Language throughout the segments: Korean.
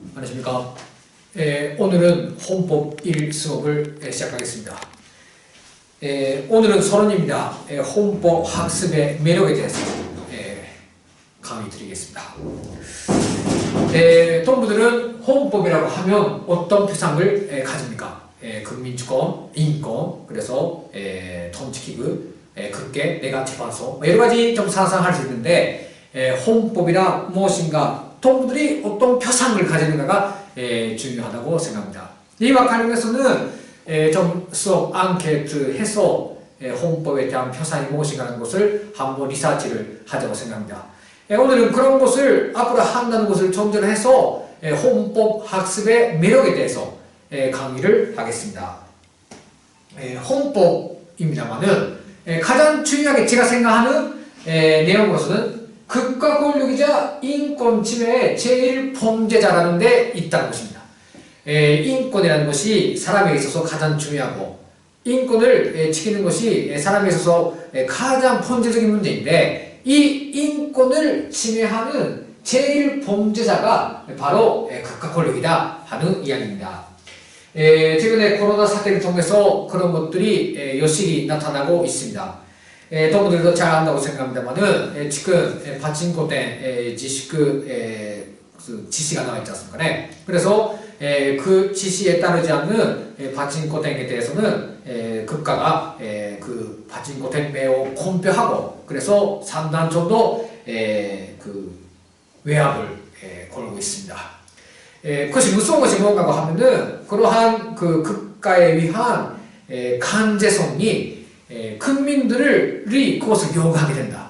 안녕하십니까. 오늘은 헌법 1 수업을 시작하겠습니다. 오늘은 서론입니다. 헌법 학습의 매력에 대해서 강의 드리겠습니다. 동부들은 헌법이라고 하면 어떤 표상을 가집니까? 국민주권, 인권, 그래서 통치기구, 극계, 네가티브화소 여러가지 좀 상상할 수 있는데 헌법이라 무엇인가 동부들이 어떤 표상을 가지는가가 중요하다고 생각합니다. 이와 관련해서는 좀 수업 앙케이트 해서 헌법에 대한 표상이 무엇인가 하는 것을 한번 리서치를 하자고 생각합니다. 오늘은 그런 것을 앞으로 한다는 것을 전제해서 헌법 학습의 매력에 대해서 강의를 하겠습니다. 헌법입니다만은 가장 중요하게 제가 생각하는 내용으로서는 극과 권력이자 인권 침해의 제일 범죄자라는 데 있다는 것입니다. 인권이라는 것이 사람에게 있어서 가장 중요하고 인권을 지키는 것이 사람에게 있어서 가장 본질적인 문제인데 이 인권을 침해하는 제일 범죄자가 바로 극과 권력이다 하는 이야기입니다. 최근에 코로나 사태를 통해서 그런 것들이 여실히 나타나고 있습니다. 동무들도 잘 안다고 생각합니다만은 지금 파친코店지시가 나와 있지 않습니까? 그래서 그 지시에 따르지 않는 파친코店에 대해서는 국가가 그 파친코店매우 공표하고 그래서 상당 정도 그 외압을 걸고 있습니다. 그것이 무서운 것이 뭔가고 하면은 그러한 그 국가에 의한 강제성이 국민들이 그것을 요구하게 된다.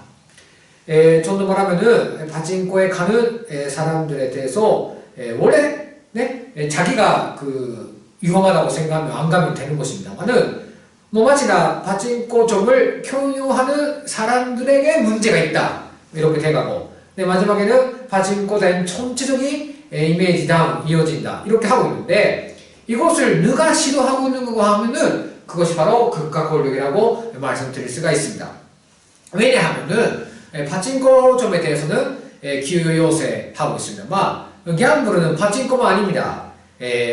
좀 더 말하면은 파친코에 가는 사람들에 대해서 원래 자기가 그 위험하다고 생각하면 안 가면 되는 것입니다만은 마치나 파친코점을 경유하는 사람들에게 문제가 있다 이렇게 돼가고 마지막에는 파친코된 전체적인 이미지 다운 이어진다 이렇게 하고 있는데 이것을 누가 시도하고 있는 거 하면은 그것이 바로 극과 권력이라고 말씀드릴 수가 있습니다. 왜냐하면은 파친코점에 대해서는 기여 요새하고 있습니다만ギャンブル는 파친코만 아닙니다.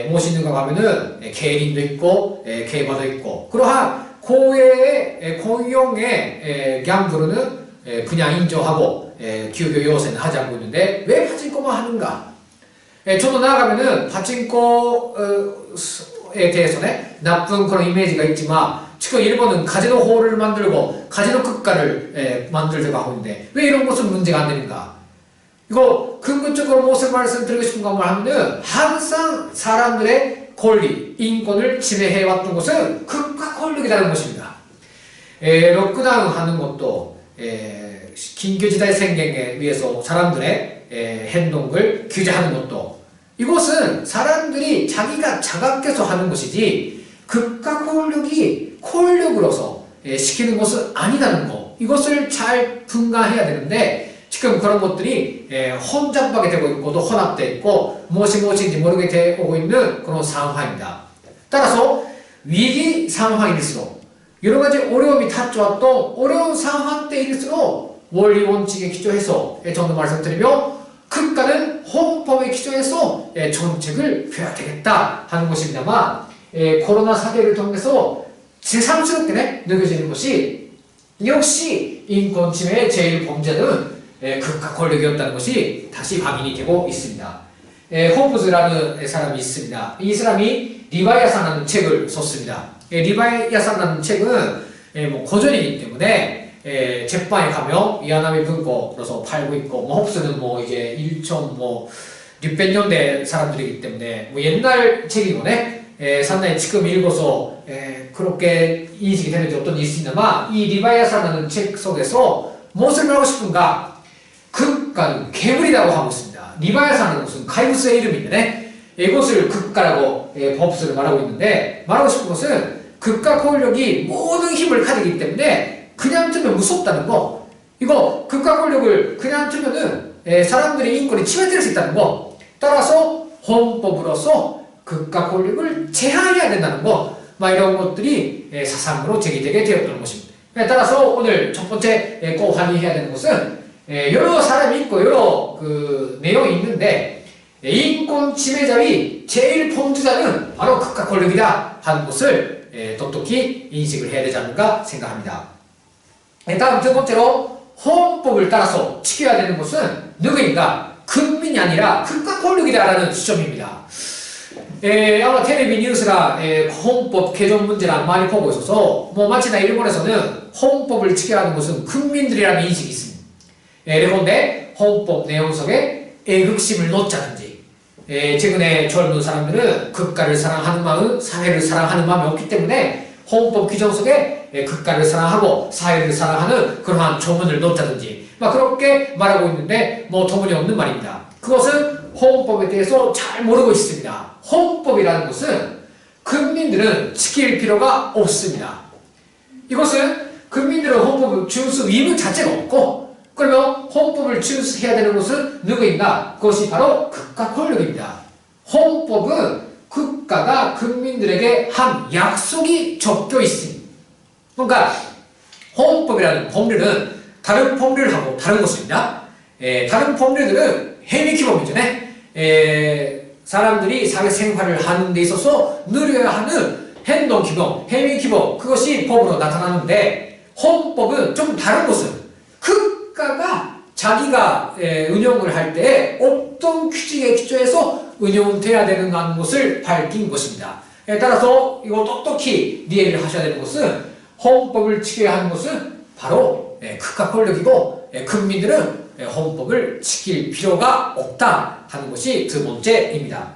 무엇이 있는가 하면은 개인도 있고 개바도 있고 그러한 고외의 공용의ギャンブル는 그냥 인정하고 기여 요새는 하지 않고 있는데 왜 파친코만 하는가? 좀 더 나아가면은 파친코에 대해서는 나쁜 그런 이미지가 있지만 지금 일본은 카지노홀을 만들고 카지노 국가를 만들려고 하고 있는데 왜 이런 것은 문제가 안 되는가? 이거 근본적으로 무엇을 말씀드리고 싶은가 하면은 항상 사람들의 권리, 인권을 침해해왔던 것은 극과 권력이라는 것입니다. 록다운 하는 것도 긴急事態宣言에 의해서 사람들의 행동을 규제하는 것도 이것은 사람들이 자기가 자각해서 하는 것이지 극과 권력이 권력으로서 시키는 것은 아니라는 것 이것을 잘 분간해야 되는데 지금 그런 것들이 혼잡하게 되고 있고 또 혼합되어 있고 무엇인지 모르게 되고 있는 그런 상황입니다. 따라서 위기 상황일수록 여러가지 어려움이 닥쳐왔던 어려운 상황 때일수록 원리 원칙에 기초해서 정도 말씀드리며 국가는 헌법에 기초해서 정책을 펴야 되겠다 하는 것입니다만 코로나 사태를 통해서 새삼스럽게 느껴지는 것이 역시 인권 침해의 제일 범죄는 극과 권력이었다는 것이 다시 확인이 되고 있습니다. 홈프즈라는 사람이 있습니다. 이 사람이 리바야산이라는 책을 썼습니다. 리바야산이라는 책은 고전이기 때문에 재판에 가면 이하나미文庫로서 팔고 있고 홈프즈는 이제 1,600년대 사람들이기 때문에 옛날 책이거네. 상당히 지금 읽어서 그렇게 인식이 되는지 어떤 있습니다만 이 리바야산이라는 책 속에서 무엇을 말하고 싶은가? 극가는 괴물이라고 하고 있습니다. 리바야산은 무슨 가이브스의 이름인데 이것을 극가라고 법수를 말하고 있는데 말하고 싶은 것은 극과 권력이 모든 힘을 가지기 때문에 그냥 두면 무섭다는 거 이거 극과 권력을 그냥 두면은 사람들의 인권이 침해될 수 있다는 거 따라서 헌법으로서 극과 권력을 제한해야 된다는 거 이런 것들이 사상으로 제기되게 되었던 것입니다. 따라서 오늘 첫 번째 꼭 확인해야 되는 것은 여러 사람이 있고 여러 그 내용이 있는데 인권 침해자의 제일 본투자는 바로 극과 권력이다 하는 것을 똑똑히 인식을 해야 되지 않는가 생각합니다. 다음 두 번째로 헌법을 따라서 지켜야 되는 것은 누구인가? 국민이 아니라 극과 권력이다라는 지점입니다. 아마 텔레비 뉴스나 헌법 개정 문제랑 많이 보고 있어서 마치나 일본에서는 헌법을 지켜야 하는 것은 국민들이라는 인식이 있습니다. 그런데 헌법 내용 속에 애국심을 놓자든지 최근에 젊은 사람들은 국가를 사랑하는 마음, 사회를 사랑하는 마음이 없기 때문에 헌법 규정 속에 국가를 사랑하고 사회를 사랑하는 그러한 조문을 놓자든지 그렇게 말하고 있는데 터무니없는 말입니다. 그것은 헌법에 대해서 잘 모르고 있습니다. 헌법이라는 것은 국민들은 지킬 필요가 없습니다. 이것은 국민들은 헌법을 준수 의무 자체가 없고, 그러면 헌법을 준수해야 되는 것은 누구인가? 그것이 바로 국가 권력입니다. 헌법은 국가가 국민들에게 한 약속이 적혀 있습니다. 그러니까 헌법이라는 법률은 다른 법률하고 다른 것입니다. 다른 법률들은 행위규범이잖아요. 사람들이 사회생활을 하는 데 있어서 누려야 하는 행동규범, 행위규범, 그것이 법으로 나타나는데, 헌법은 좀 다른 것은 국가가 자기가 운영을 할 때 어떤 규칙에 기초해서 운영돼야 되는 것을 밝힌 것입니다. 따라서 이거 똑똑히 이해를 하셔야 되는 것은 헌법을 지켜야 하는 것은 바로 국가 권력이고, 국민들은 헌법을 지킬 필요가 없다 하는 것이 두 번째입니다.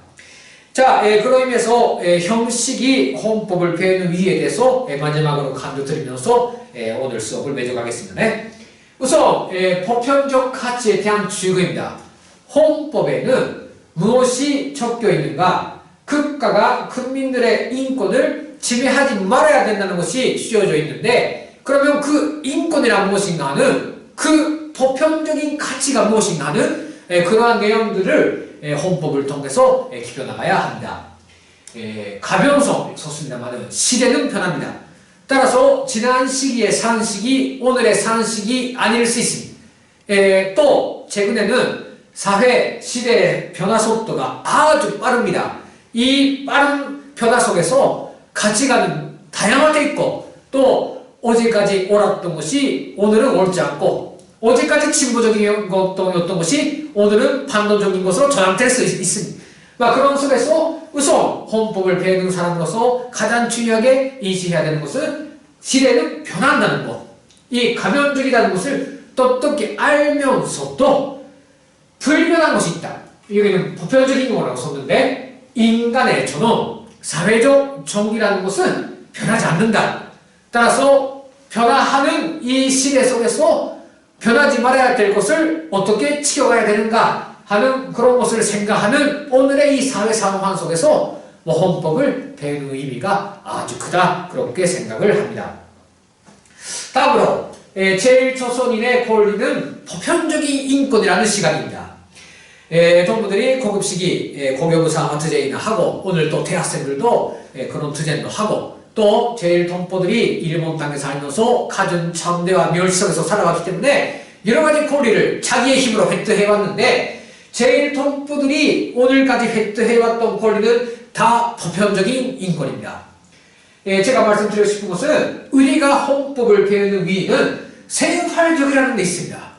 자, 그런 의미에서 형식이 헌법을 배우는 위에 대해서 마지막으로 강조드리면서 오늘 수업을 맺어가겠습니다. 우선 보편적 가치에 대한 주의입니다. 헌법에는 무엇이 적혀 있는가? 국가가 국민들의 인권을 침해하지 말아야 된다는 것이 쓰여져 있는데, 그러면 그 인권이란 무엇인가 하는 그 보편적인 가치가 무엇인가 하는 그러한 내용들을 헌법을 통해서 깊혀나가야 합니다. 가변성 좋습니다만 시대는 변합니다. 따라서 지난 시기의 상식이 오늘의 상식이 아닐 수 있습니다. 또 최근에는 사회 시대의 변화 속도가 아주 빠릅니다. 이 빠른 변화 속에서 가치관은 다양하게 있고, 또 어제까지 옳았던 것이 오늘은 옳지 않고, 어제까지 진보적인 것던 것이 오늘은 반동적인 것으로 전환될 수 있습니다. 그런 속에서 우선 헌법을 배우는 사람으로서 가장 중요하게 인식해야 되는 것은 시대는 변한다는 것, 이 가변적이라는 것을 똑똑히 알면서도 불변한 것이 있다. 여기는 보편적인 거라고 썼는데, 인간의 존엄, 사회적 정의라는 것은 변하지 않는다. 따라서 변화하는 이 시대 속에서 변하지 말아야 될 것을 어떻게 지켜가야 되는가 하는 그런 것을 생각하는 오늘의 이 사회 상황 속에서 헌법을 배우는 의미가 아주 크다, 그렇게 생각을 합니다. 다음으로 제1조선인의 권리는 보편적인 인권이라는 시간입니다. 동무들이 고급시기 고교부사 마트제이나 하고, 오늘 또 대학생들도 그런 투쟁도 하고, 또 제1동포들이 일본 땅에 살면서 가진 참대와 멸시 속에서 살아왔기 때문에 여러가지 권리를 자기의 힘으로 획득해왔는데, 제1동포들이 오늘까지 획득해왔던 권리는 다 보편적인 인권입니다. 제가 말씀드리고 싶은 것은 우리가 헌법을 배우는 위에는 생활적이라는 데 있습니다.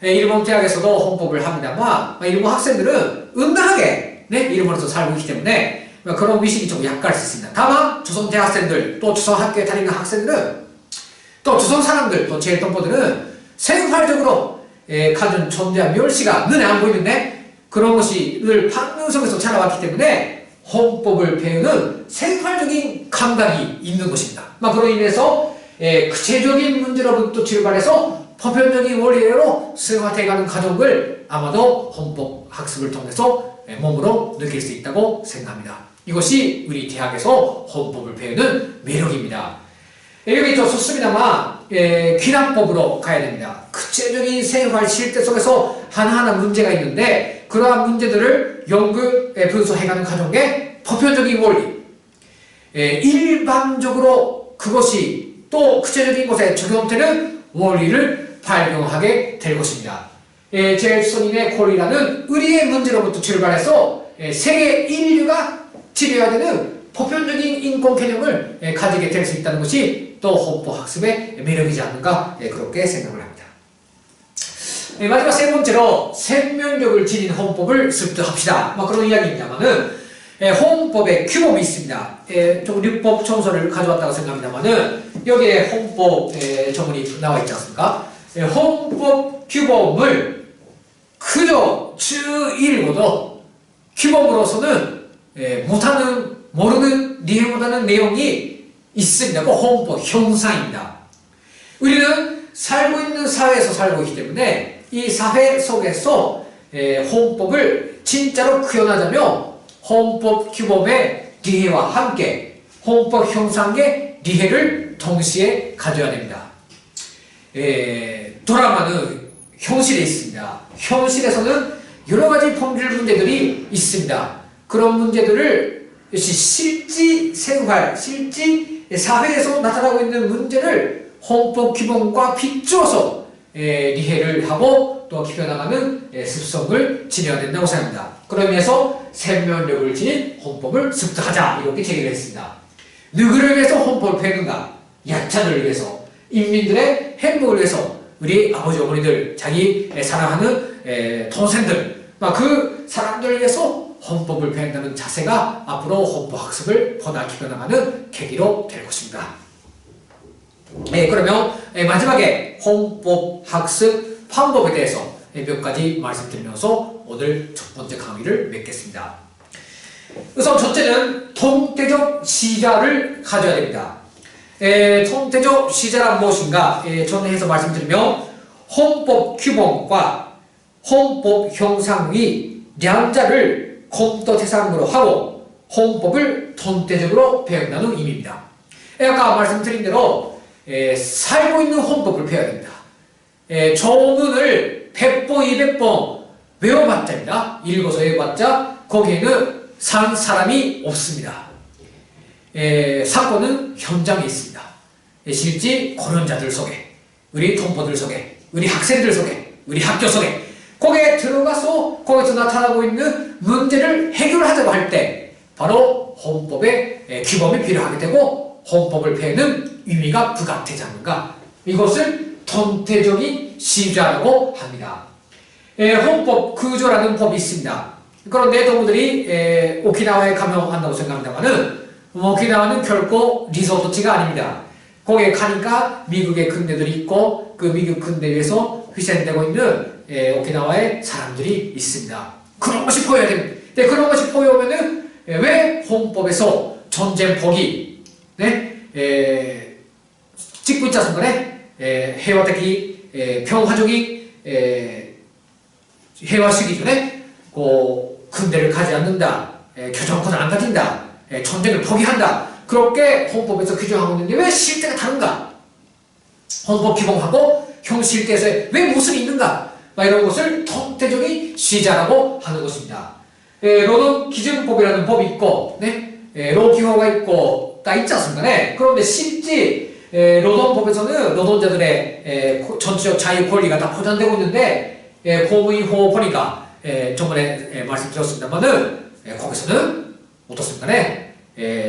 일본 대학에서도 헌법을 합니다만, 일본 학생들은 은근하게 일본에서 살고 있기 때문에 그런 위식이 좀 약할 수 있습니다. 다만 조선 대학생들, 또 조선 학교에 다니는 학생들은, 또 조선 사람들, 또 제1동포들은 생활적으로 가진 존재와 멸시가 눈에 안 보이는데, 그런 것이 늘 판명 속에서 자라왔기 때문에 헌법을 배우는 생활적인 감각이 있는 것입니다. 그런 의미에서 구체적인 문제로부터 출발해서 보편적인 원리로 승화돼가는 과정을 아마도 헌법 학습을 통해서 몸으로 느낄 수 있다고 생각합니다. 이것이 우리 대학에서 헌법을 배우는 매력입니다. 여기 좀 좋습니다만 귀납법으로 가야 됩니다. 구체적인 생활 실태 속에서 하나하나 문제가 있는데, 그러한 문제들을 연구 분석해가는 과정에 보편적인 원리, 일반적으로 그것이 또 구체적인 곳에 적용되는 원리를 발견하게 될 것입니다. 젤소닌의 권리라는 의리의 문제로부터 출발해서 세계 인류가 지배해야 되는 보편적인 인권 개념을 가지게 될 수 있다는 것이 또 헌법학습의 매력이지 않는가 그렇게 생각을 합니다. 마지막 세 번째로 생명력을 지닌 헌법을 습득합시다. 그런 이야기입니다만은 헌법에 규범이 있습니다. 좀 율법 청소를 가져왔다고 생각합니다만은 여기에 헌법 정문이 나와 있지 않습니까? 헌법 규범을 그저 읽어도 규범으로서는 못하는 모르는 이해 못하는 내용이 있습니다. 그 헌법 형상입니다. 우리는 살고 있는 사회에서 살고 있기 때문에 이 사회 속에서 헌법을 진짜로 구현하자면 헌법 규범의 이해와 함께 헌법 형상의 이해를 동시에 가져야 됩니다. 드라마는 현실에 있습니다. 현실에서는 여러 가지 법률 문제들이 있습니다. 그런 문제들을 실제 생활, 실제 사회에서 나타나고 있는 문제를 헌법 규범과 비추어서 이해를 하고 또 깊혀나가는 습성을 지녀야 된다고 생각합니다. 그런 의미에서 생명력을 지닌 헌법을 습득하자 이렇게 제기를 했습니다. 누구를 위해서 헌법을 폐는가? 약자들을 위해서, 인민들의 행복을 위해서, 우리 아버지 어머니들, 자기 사랑하는 동생들, 그 사람들을 위해서 헌법을 배운다는 자세가 앞으로 헌법학습을 보다 깊혀나가는 계기로 될 것입니다. 그러면 마지막에 헌법학습 방법에 대해서 몇 가지 말씀드리면서 오늘 첫 번째 강의를 맺겠습니다. 우선 첫째는 통태적 시자를 가져야 됩니다. 통태적 시자란 무엇인가? 전해서 말씀드리면 헌법 규범과 헌법 형상의 양자를 컴퓨터 대상으로 하고 헌법을 통태적으로 배운다는 의미입니다. 아까 말씀드린 대로 살고 있는 헌법을 배워야 됩니다. 조문을 100번, 200번 외워봤자입니다. 읽어서 외워봤자 거기에는 산 사람이 없습니다. 사건은 현장에 있습니다. 실제 고령자들 속에, 우리 동포들 속에, 우리 학생들 속에, 우리 학교 속에 거기에 들어가서 거기서 나타나고 있는 문제를 해결하자고 할 때 바로 헌법의 규범이 필요하게 되고 헌법을 배우는 의미가 부각되지 않는가? 이것을 통태적인 시자라고 합니다. 헌법 구조라는 법이 있습니다. 그런데 동무들이 오키나와에 가면 한다고 생각합니다만은 오키나와는 결코 리조트지가 아닙니다. 거기에 가니까 미국의 군대들이 있고 그 미국 군대에서 희생되고 있는 오키나와의 사람들이 있습니다. 그런 것이 보여야 됩니다. 그런 것이 보여오면은 왜 헌법에서 전쟁포기, 찍고 있지 않습니까? 해화되기, 평화적인 해화시 기준에 군대를 가지 않는다, 교정권을 안 가진다, 전쟁을 포기한다. 그렇게 헌법에서 규정하고 있는데 왜 실제가 다른가? 헌법 규범하고 현실에서 왜 무슨 있는가? 이런 것을 통태적인 시자라고 하는 것입니다. 노동기준법이라는 법이 있고, 노기호가 있고, 다 있지 않습니까? 그런데 실제 노동법에서는 노동자들의 전체적 자유 권리가 다 보장되고 있는데, 공의호 보니까 저번에 말씀드렸습니다만은 거기서는 어떻습니까?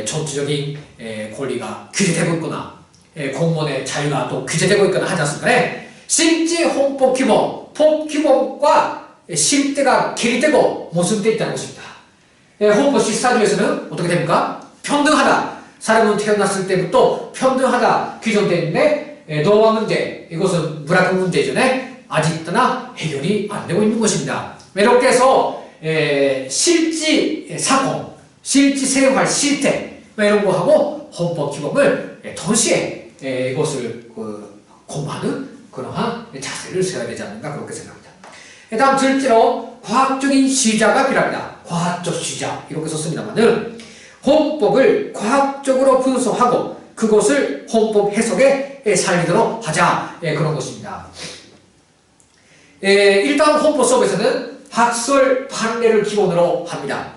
전체적인 권리가 규제되고 있거나, 공무원의 자유가 또 규제되고 있거나 하지 않습니까? 실제 헌법 규범, 법 규범과 실제가 괴리되고 모순되어 있다는 것입니다. 헌법 실사주에서는 어떻게 됩니까? 평등하다. 사람은 태어났을 때부터 평등하다 규정되어 있는데 노화 문제, 이것은 불합격 문제죠. 아직도나 해결이 안 되고 있는 것입니다. 이렇게 해서 실제 사건, 실제 생활 실태 이런 거하고 헌법 규범을 동시에 이것을 공부하는 그러한 자세를 써야 되지 않는가 그렇게 생각합니다. 다음 둘째로 과학적인 시자가 필요합니다. 과학적 시자 이렇게 썼습니다만은 헌법을 과학적으로 분석하고 그것을 헌법 해석에 살리도록 하자 그런 것입니다. 일단 헌법 수업에서는 학설 판례를 기본으로 합니다.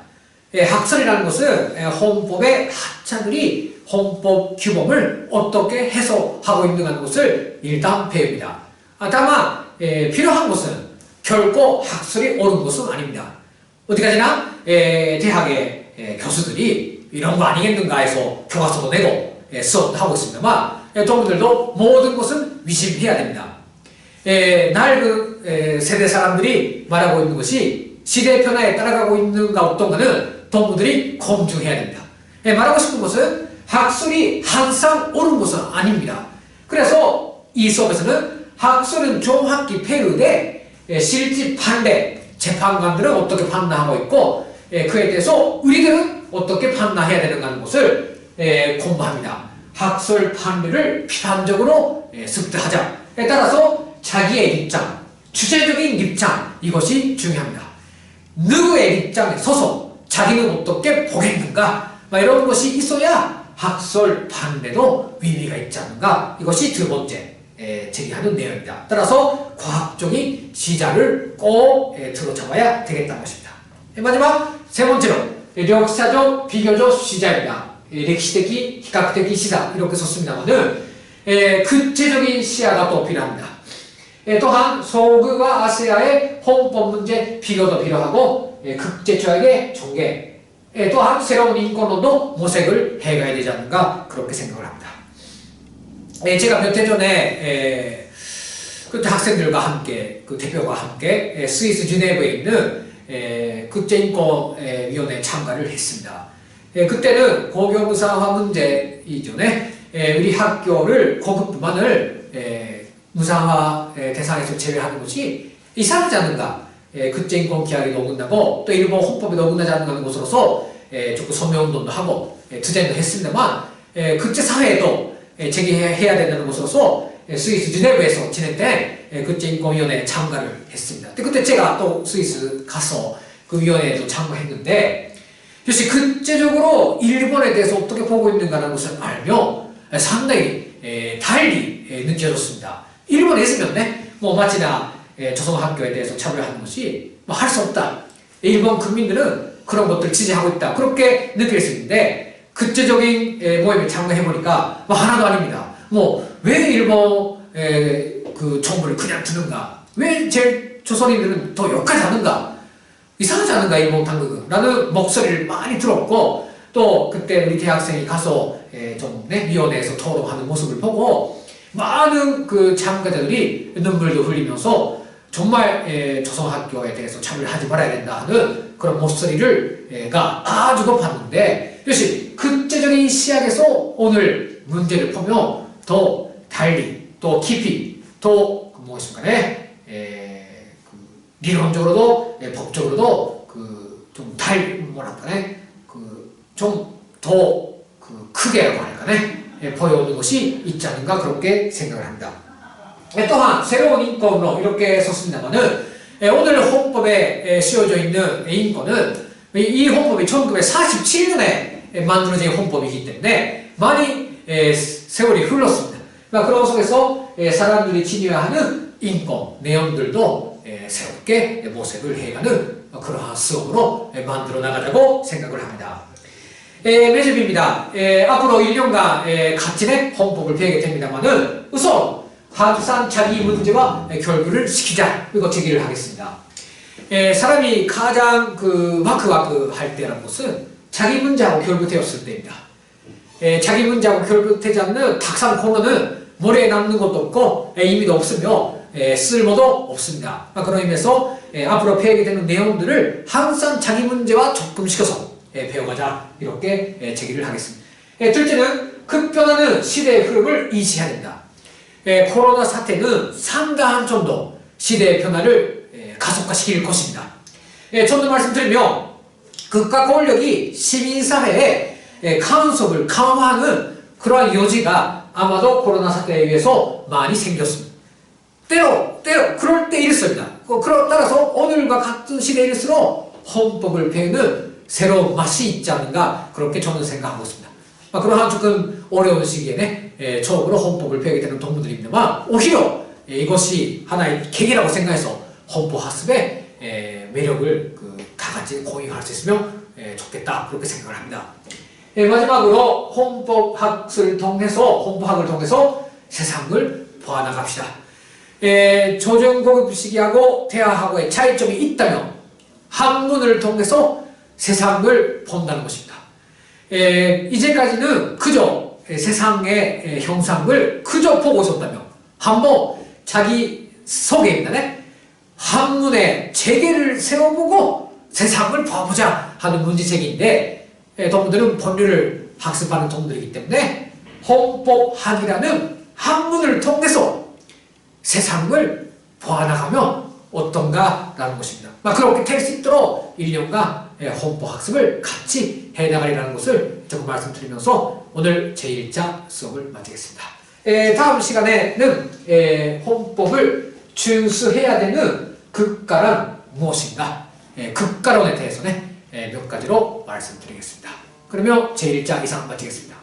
학설이라는 것은 헌법의 학자들이 헌법 규범을 어떻게 해석하고 있는가 하는 것을 일단 배웁니다. 다만 필요한 것은 결코 학설이 옳은 것은 아닙니다. 어디까지나 대학의 교수들이 이런 거 아니겠는가 해서 교과서도 내고 수업도 하고 있습니다만 동무들도 모든 것은 위심해야 됩니다. 낡은 세대 사람들이 말하고 있는 것이 시대의 변화에 따라가고 있는가 어떤가는 동무들이 검증해야 됩니다. 말하고 싶은 것은 학설이 항상 옳은 것은 아닙니다. 그래서 이 수업에서는 학설은 정확히 폐르되 실질 판례, 재판관들은 어떻게 판단하고 있고 그에 대해서 우리들은 어떻게 판단해야 되는가 하는 것을 공부합니다. 학설 판례를 비판적으로 습득하자에 따라서 자기의 입장, 주체적인 입장 이것이 중요합니다. 누구의 입장에 서서 자기는 어떻게 보겠는가 이런 것이 있어야 학설 판례도 의미가 있지 않는가 이것이 두 번째 제기하는 내용입니다. 따라서 과학적인 시작을 꼭 들어잡아야 되겠다는 것입니다. 마지막 세 번째로 역사적 비교적 시작입니다.歴史的, 비교적 시작 이렇게 썼습니다만은 구체적인 시야가 또 필요합니다. 또한 서구와 아시아의 헌법 문제 비교도 필요하고 국제조약의 전개 또한 새로운 인권론도 모색을 해가야 되지 않는가 그렇게 생각을 합니다. 제가 몇 해 전에 그때 학생들과 함께 그 대표가 함께 스위스 주네브에 있는 국제인권위원회에 참가를 했습니다. 그때는 고교무상화 문제 이전에 우리 학교를 고급 부만을 무상화 대상에서 제외하는 것이 이상하지 않는가 국제인권 규약에도 어긋나고 또 일본 헌법에도 어긋나지 않는 것으로서 조금 서명운동도 하고 투쟁도 했습니다만 국제사회에도 제기해야 된다는 것으로서 스위스 주네브에서 진행된 국제인권위원회에 참가를 했습니다. 그때 제가 또 스위스 가서 그 위원회에도 참가했는데 역시 국제적으로 일본에 대해서 어떻게 보고 있는가라는 것을 알며 상당히 달리 느껴졌습니다. 일본에 있으면 뭐 마치나 조선학교에 대해서 차별하는 것이 할 수 없다. 일본 국민들은 그런 것들을 지지하고 있다. 그렇게 느낄 수 있는데 국제적인 모임에 참가해보니까 하나도 아닙니다. 왜 일본 그 정부를 그냥 두는가? 왜 제일 조선인들은 더 욕하지 않는가? 이상하지 않은가 일본 당국은? 라는 목소리를 많이 들었고 또 그때 우리 대학생이 가서 위원회에서 토론하는 모습을 보고 많은 그 참가자들이 눈물도 흘리면서 정말 조선학교에 대해서 차별하지 말아야 된다 하는 그런 목소리가 아주 높았는데 역시 국제적인 시각에서 오늘 문제를 보면 더 달리 또 깊이 또 무엇인가네 리론적으로도 법적으로도 좀 좀 더 크게라고 할까네 보여오는 것이 있지 않은가 그렇게 생각을 합니다. 또한 새로운 인권으로 이렇게 썼습니다만은 오늘 헌법에 씌워져 있는 인권은 이 헌법이 1947년에 만들어진 헌법이기 때문에 많이 세월이 흘렀습니다. 그런 속에서 사람들이 지녀야 하는 인권 내용들도 새롭게 모색을 해가는 그러한 수업으로 만들어 나가자고 생각을 합니다. 매집입니다. 앞으로 1년간 같이 헌법을 배우게 됩니다만은 우선 학산 자기 문제와 결부를 시키자 이거 제기를 하겠습니다. 사람이 가장 와크와크 할 때라는 것은 자기 문제하고 결부되었을 때입니다. 자기 문제하고 결부되지 않는 탁상 코너는 머리에 남는 것도 없고 의미도 없으며 쓸모도 없습니다. 그런 의미에서 앞으로 배우게 되는 내용들을 항상 자기 문제와 접근시켜서 배워가자 이렇게 제기를 하겠습니다. 둘째는 급변하는 시대의 흐름을 인식해야 된다. 코로나 사태는 상당한 정도 시대의 변화를 가속화시킬 것입니다. 좀 더 말씀드리면 국가 권력이 시민사회에 간섭을 강화하는 그러한 여지가 아마도 코로나 사태에 의해서 많이 생겼습니다. 때로 그럴 때 이랬습니다. 따라서 오늘과 같은 시대일수록 헌법을 배우는 새로운 맛이 있지 않는가 그렇게 저는 생각하고 있습니다. 그러한 조금 어려운 시기에 처음으로 헌법을 배우게 되는 동무들입니다만 오히려 이것이 하나의 계기라고 생각해서 헌법 학습의 매력을 다 같이 공유할 수 있으면 좋겠다 그렇게 생각을 합니다. 마지막으로 헌법학을 통해서 세상을 보아나갑시다. 조정고교 부시기하고 대화하고의 차이점이 있다면 한문을 통해서 세상을 본다는 것입니다. 이제까지는 그저 세상의 형상을 그저 보고 있었다면 한번 자기 소개입니다. 한문의 체계를 세워보고 세상을 봐보자 하는 문제책인데 동무들은 법률을 학습하는 동무들이기 때문에 헌법학이라는 한문을 통해서 세상을 보아나가면 어떤가라는 것입니다. 그렇게 될 수 있도록 1년간 헌법학습을 같이 해나가리라는 것을 조금 말씀드리면서 오늘 제1자 수업을 마치겠습니다. 다음 시간에는 헌법을 준수해야 되는 국가란 무엇인가, 국가론에 대해서는 몇 가지로 말씀드리겠습니다. 그러면 제1자 이상 마치겠습니다.